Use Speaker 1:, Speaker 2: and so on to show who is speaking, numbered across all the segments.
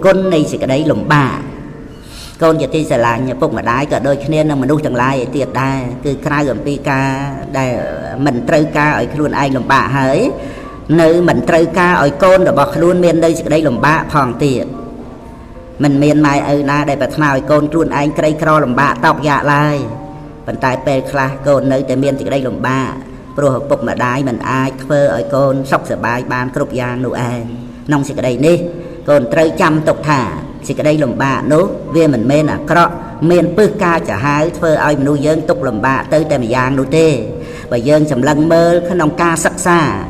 Speaker 1: côn này sẽ cái đấy lùm bạ con chỉ tin sẽ là nhà phục mà đái cả đôi khi nên mà nuôi chẳng lại tiệt đai cứ khai gần pi ca đây mình trơi ca ở luôn anh lùm bạ hỡi nơi mình trơi ca ở côn rồi bọc luôn miền đây sẽ đây lùm bạ phòng tiệt mình miền mai ở na đây bật nào côn luôn anh cây cro lùm bạ tóc dạ lại vận tải pe kla côn nơi tại miền sẽ đây lùm bạ pro phục mà đái mình ai phơ ở côn sọc sờ bài ban cướp giang nụ anh nông sẽ cái đây đi còn trơi chăm tục thả sẽ cái đây lùm bạ nốt vì mình men à cọ miền bư ca chả hai phơ ai nuôi dân tục lùm bạ tới tại giang nụ tê và dân sầm lăng mơ khăn nông ca sắc xa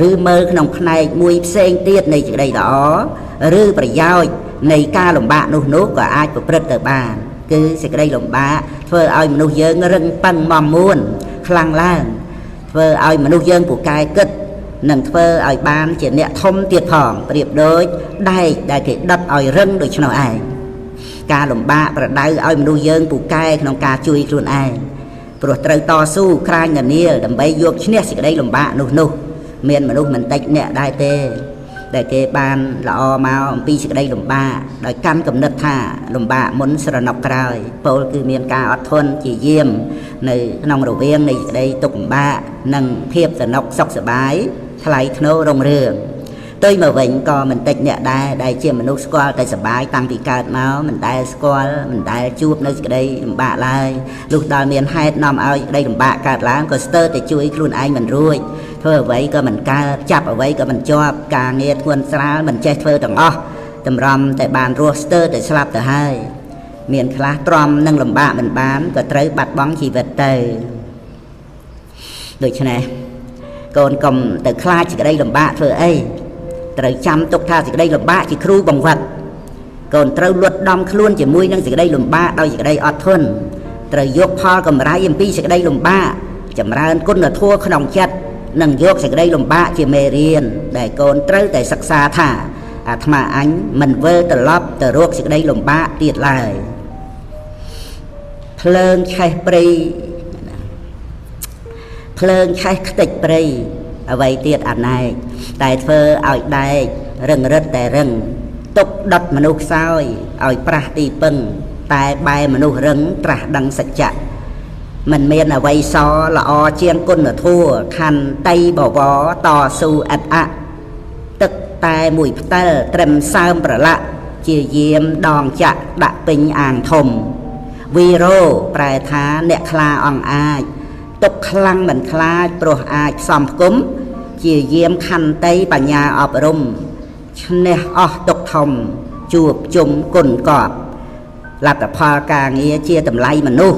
Speaker 1: rư mơ khăn nông này mùi sen tiết này chỉ đây đó rư phải giao này ca lùm bạ nụ nốt của ai của bật tờ bàn cứ sẽ cái đây lùm bạ phơ ai nuôi dân rừng băng mầm muôn khăng lan phơ ai nuôi dân của cai cất nâng phơ ai ban chỉ nẹt thông tiệt thỏng điệp đôi đây đại cái đất ai rừng được cho nó ai ca lùm bạ và đây ai nuôi dân của cai nông ca chui luôn ai rồi trời to su khai nhà nia đầm bay vô nè sẽ đây lùm bạ nụ miền mà mình tách nè đại tê đại cái ban lọ màu pi sẽ đây lùm bạ đại căn cầm nứt thả lùm bạ muốn sờ nọc cài pol cứ miền ca ọt thôn chỉ diêm này nông đầu viên này đây tục bạ nâng thiệp sờ nọc sọc sờ bái thay nô rồng rường tôi mà vẫn còn mình tách nè đại chiêm mình nút squall tại sờ bái tăng bị cạt máu mình đại squall mình đại chuột nơi đây lùm bạ lại lúc đó miền hai nằm ao đây lùm bạ cạt lá có sơ để chui luôn anh mình ruồi thôi ở vậy cơ mình ca chập ở vậy cơ mình cho càng nghe quân xa mình che phơi tầng o tầm rom tại bàn roster để slap từ hai miền khá trom nâng lùm bạ mình bán có tới bạch bóng chỉ vật từ được chưa này còn cầm từ khai chỉ đây lùm bạ thôi ấy tới chăm tục tha chỉ đây lùm bạ chỉ kêu bằng vật còn tới luật đom luôn chỉ mũi nâng chỉ đây lùm bạ đâu chỉ đây ọt thuần tới dốc pho cầm rái mp chỉ đây lùm bạ chậm ra con là thua không chết nâng dốc sẽ đây lùm bạ chỉ mê riêng để con tới tại sắc xa thả mà anh mình vơ từ lóp từ ruột sẽ đây lùm bạ tiệt lại phơn khai pri phơn khai tịch pri ở vậy tiệt ảnh này tại phơ ở đây rừng rất tại rừng tục đập mà nuốt sao ở pra ti pưng tại bài mà nuốt rừng trả đằng sạch chặt mình miền ở vậy so là o chiên quân là thua khăn tay bỏ vó to su ắt ạ tức tai mùi tơ trầm sao bả lạ chia diêm đòn chặt đã bình àng thùng video bài thá nẹt kla on ai tục khăng mình kla pro ai xóm cúm chia diêm khăn tay bà nhà ọp rung nè tục thòng chuột chúng cồn cọp là tập pha ca nghĩa chia tầm lay mà nu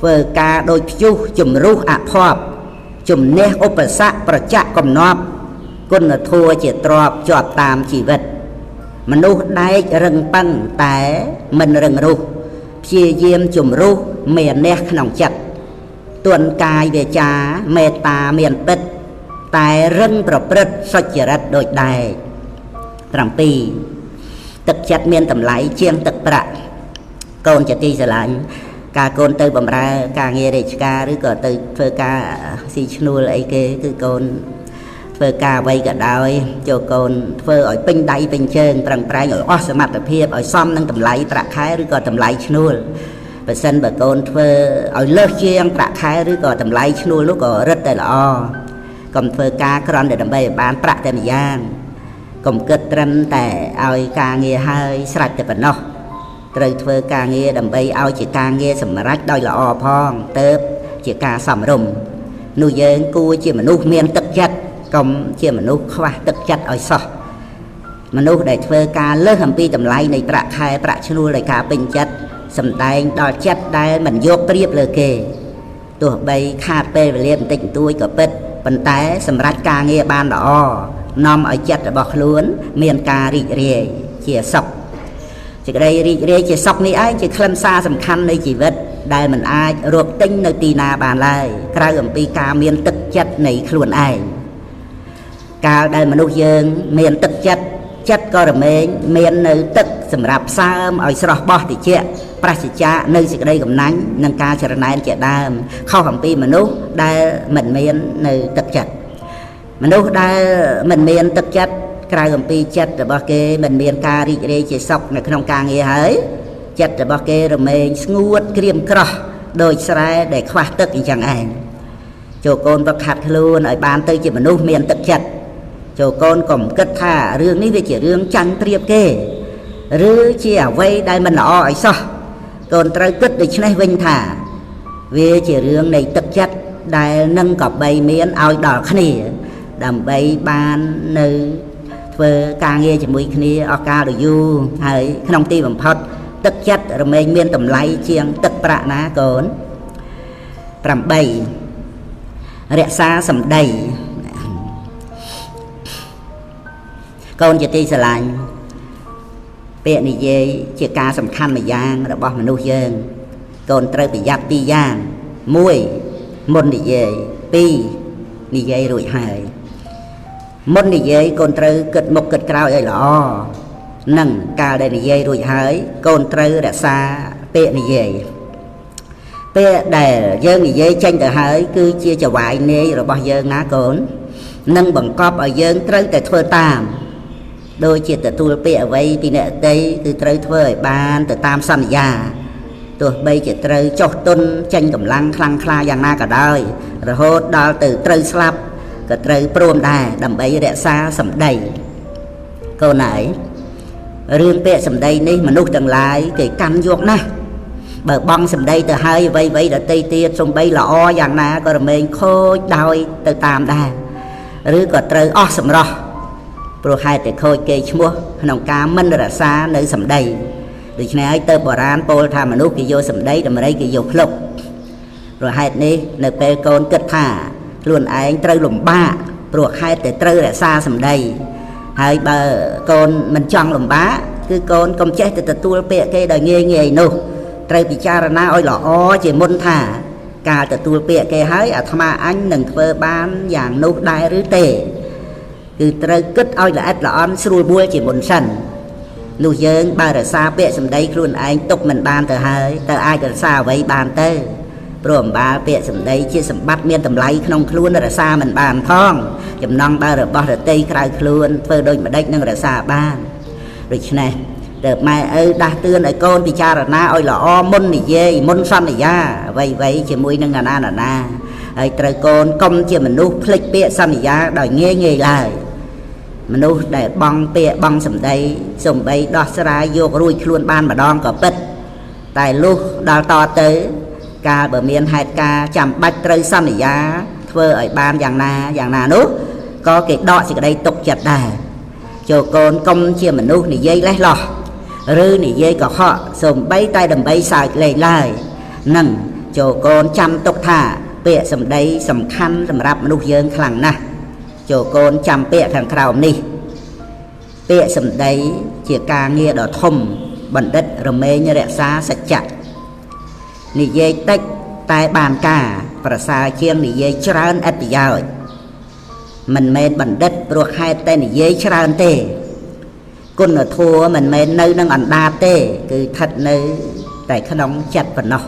Speaker 1: vừa ca đôi chu chùm rú ạ phọp chùm nè ốp sạประจักษ์កំណប់គុណធัวជាទ្របជាប់តាមជីវិតមនុស្សដែករឹងប៉ឹងតែមិនរឹងរូសព្យាយាមជំរុះមានអ្នកក្នុងចិត្តទួនកាយវាចាមេត្តាមានពិតតែរឹងប្រព្រឹត្តសុចរិតដូចដែរ7ទឹកចិត្តមានតម្លៃជាងទឹកប្រាក់កូនចទីស្រឡាញ់ការកូនទៅបំរើការងាររាជការឬក៏ទៅធ្វើការស៊ីឈ្នួលអីគេគឺកូនធ្វើការអ្វីក៏ដោយចូលកូនធ្វើឲ្យពេញដៃពេញជើងប្រឹងប្រែងឲ្យអស់សមត្ថភាពឲ្យសមនឹងតម្លៃប្រាក់ខែឬក៏តម្លៃឈ្នួលបើសិនបើកូនធ្វើឲ្យលើសជាងប្រាក់ខែឬក៏តម្លៃឈ្នួលនោះក៏រឹតតែល្អកុំធ្វើការក្រំតែដើម្បីឲ្យបានប្រាក់តែម្យ៉ាងកុំគិតត្រឹមតែឲ្យការងារហើយស្រេចតែប៉ុណ្ណោះត្រូវធ្វើការងារដើម្បីឲ្យជាការងារសម្រេចដោយល្អផងទៅជាការសមរម្យនោះយើងគួរជាមនុស្សមានទឹកចិត្តកុំជាមនុស្សខ្វះទឹកចិត្តឲ្យសោះមនុស្សដែលធ្វើការលើសអំពីតម្លៃនៃប្រាក់ខែប្រាក់ឈ្នួលនៃការពេញចិត្តសម្ដែងដល់ចិត្តដែលមិនយកប្រៀបលើគេទោះបីខាតពេលវេលាបន្តិចបន្តួចក៏ពិតប៉ុន្តែសម្រាប់ការងារបានល្អនាំឲ្យចិត្តរបស់ខ្លួនមានការរីករាយជាសុខសេចក្តីរីករាយជាសុខនេះឯងជាខ្លឹមសារសំខាន់នៃជីវិតដែលមិនអាចរកទិញនៅទីណាបានឡើយក្រៅអំពីការមានទឹកចិត្តនៃខ្លួនឯងកាលដែលមនុស្សយើងមានទឹកចិត្តចិត្តក៏រមែងមាននៅទឹកសម្រាប់ផ្សើមឲ្យស្រស់បោះតិចប្រសិទ្ធៈនៅសេចក្តីកំណាញ់និងការចរណែនជាដើមខុសអំពីមនុស្សដែលមិនមាននៅទឹកចិត្តមនុស្សដែលមិនមានទឹកចិត្ត ក្រៅអំពីចិត្តរបស់គេមិនមានការរីករាយជាសុខនៅក្នុងការងារហើយចិត្តរបស់គេរមែងស្ងួតក្រៀមក្រោះដោយស្រែដែលខ្វះទឹកអញ្ចឹងឯងចូលកូនប្រខាត់ខ្លួនឲ្យបានទៅជាមនុស្សមានទឹកចិត្តចូលកូនកុំគិតថារឿងនេះវាជារឿងចាញ់ប្រៀបគេឬជាអ្វីដែលមិនល្អឲ្យសោះកូនត្រូវគិតដូច្នេះវិញថាវាជារឿងនៃទឹកចិត្តដែលនឹងក៏បីមានឲ្យដល់គ្នាដើម្បីបាននៅធ្វើការងារជាមួយគ្នាអស់កាលដ៏យូរហើយក្នុងទីបំផុតទឹកចិត្តរមែងមានតម្លៃជាងទឹកប្រាក់ណាកូន8រក្សាសម្ដីកូនជាទីស្រឡាញ់ពាក្យនិយាយជាការសំខាន់មួយយ៉ាងរបស់មនុស្សយើងកូនត្រូវប្រយ័ត្ន2យ៉ាង1មុននិយាយ2និយាយរួចហើយមុននិយាយកូនត្រូវគិតមុខគិតក្រោយឲ្យល្អនឹងកាលដែលនិយាយរួចហើយកូនត្រូវរក្សាពាក្យនិយាយពាក្យដែលយើងនិយាយចេញទៅហើយគឺជាចវាយនាយរបស់យើងណាកូននឹងបង្កប់ឲ្យយើងត្រូវតែធ្វើតាមដូចជាទទួលពាក្យអ្វីពីអ្នកដទៃគឺត្រូវធ្វើឲ្យបានទៅតាមសន្យាទោះបីជាត្រូវចុះទុនចេញកម្លាំងខ្លាំងក្លាយ៉ាងណាក៏ដោយរហូតដល់ទៅត្រូវស្លាប់ក៏ត្រូវព្រមដែរដើម្បីរក្សាសម្ដីកូនហើយរឿងពាក្យសម្ដីនេះមនុស្សទាំងឡាយគេកាន់យកណាស់បើបងសម្ដីទៅហើយអ្វីៗដទៃទៀតសំបីល្អយ៉ាងណាក៏រមែងខូចដោយទៅតាមដែរឬក៏ត្រូវអស់សម្រស់ព្រោះហេតុតែខូចគេឈ្មោះក្នុងការមិនរក្សានៅសម្ដីដូច្នេះហើយទៅបុរាណពោលថាមនុស្សគេយកសម្ដីដំរីគេយកភ្លុកព្រោះហេតុនេះនៅពេលកូនគិតថាខ្លួនឯងត្រូវលំបាកព្រោះហេតុតែត្រូវរក្សាសម្ដីហើយបើកូនមិនចង់លំបាកគឺកូនកុំចេះតែទទួលពាក្យគេដោយងាយងាយនោះត្រូវពិចារណាឲ្យល្អជាមុនថាការទទួលពាក្យគេហើយអាត្មាអញនឹងធ្វើបានយ៉ាងនោះដែរឬទេគឺត្រូវគិតឲ្យល្អិតល្អន់ស្រួលបួលជាមុនសិននោះយើងបើរក្សាពាក្យសម្ដីខ្លួនឯងទុកមិនបានទៅហើយតើអាចរក្សាអ្វីបានទៅព្រោះអំបាលពាក្យសម្ដីជាសម្បត្តិមានតម្លៃក្នុងខ្លួនរក្សាមិនបានផងចំណងបើរបស់រតីក្រៅខ្លួនធ្វើដូចម្ដេចនឹងរក្សាបានដូច្នេះតើម៉ែឪដាស់តឿនឲ្យកូនពិចារណាឲ្យល្អមុននិយាយមុនសន្យាអ្វីជាមួយនឹងណានាហើយត្រូវកូនកុំជាមនុស្សភ្លេចពាក្យសន្យាដោយងាយឡើយមនុស្សដែលបង់ពាក្យបង់សម្ដីសំបីដោះស្រាយយករួចខ្លួនបានម្ដងក៏ពិតតែលុះដល់តទៅកាលបើមានហេតុការចាំបាច់ត្រូវសន្យាធ្វើឲ្យបានយ៉ាងណានោះក៏គេដកសេចក្តីទុកចិត្តដែរចូលកូនកុំជាមនុស្សនិយាយលេះលោះឬនិយាយកុហកសំបីតែដើម្បីសើចលេងឡើយនឹងចូលកូនចាំទុកថាពាក្យសម្ដីសំខាន់សម្រាប់មនុស្សយើងខ្លាំងណាស់ចូលកូនចាំពាក្យខាងក្រោមនេះពាក្យសម្ដីជាការងារដ៏ធំបណ្ឌិតរមែងរក្សាសច្ចៈនិយាយតិចតែបានការប្រសើរជាងនិយាយច្រើនឥតប្រយោជន៍មិនមែនបណ្ឌិតព្រោះហេតុតែនិយាយច្រើនទេគុណធម៌មិនមែននៅនឹងអណ្ដាតទេគឺស្ថិតនៅតែក្នុងចិត្តប៉ុណ្ណោះ